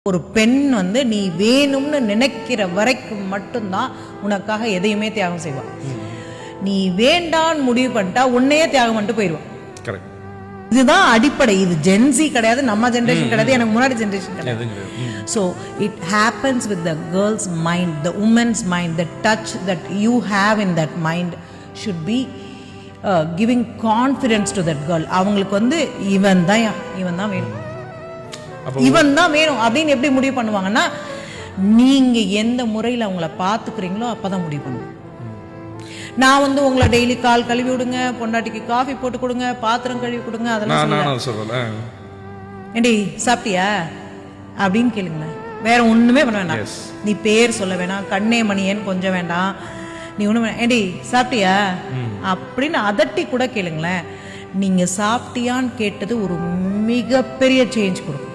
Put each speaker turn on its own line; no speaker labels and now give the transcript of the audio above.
ஒரு பெண் வந்து நீ வேணும்னு நினைக்கிற வரைக்கும் மட்டும்தான் உனக்காக எதையுமே தியாகம் செய்வான். நீ வேண்டான்னு முடிவு பண்ணிட்டா உன்னையே தியாகம் பண்ணிட்டு போயிடுவான். இதுதான் அடிப்படை. இது ஜென்சி கிடையாது, நம்ம ஜென்ரேஷன் கிடையாது, எனக்கு முன்னாடி ஜென்ரேஷன் கிடையாது. So it happens with the girl's mind, the woman's mind. The touch that you have in that mind should be giving confidence to that girl. அவங்களுக்கு வந்து இவன் தான் வேணும், இவன் தான் வேணும் அப்படின்னு எப்படி முடிவு பண்ணுவாங்கன்னா, நீங்க எந்த முறையில் அவங்கள பார்த்துக்கிறீங்களோ அப்பதான் முடிவு பண்ணுவோம். நான் வந்து உங்களை டெய்லி கால் கழுவி விடுங்க, பொண்டாட்டிக்கு காஃபி போட்டு கொடுங்க, பாத்திரம் கழுவி கொடுங்க, அதெல்லாம் சொல்லல. ஏண்டி சாப்பிட்டியா அப்படின்னு கேளுங்களேன். வேற ஒண்ணுமே பண்ண வேண்டாம். நீ பேர் சொல்ல வேணாம், கண்ணே மணியேன்னு கொஞ்சம் வேண்டாம், நீ ஒண்ணு வேணாம். ஏண்டி சாப்பிட்டியா அப்படின்னு அதட்டி கூட கேளுங்களேன். நீங்க சாப்பிட்டியான்னு கேட்டது ஒரு மிகப்பெரிய சேஞ்ச் கொடுக்கும்.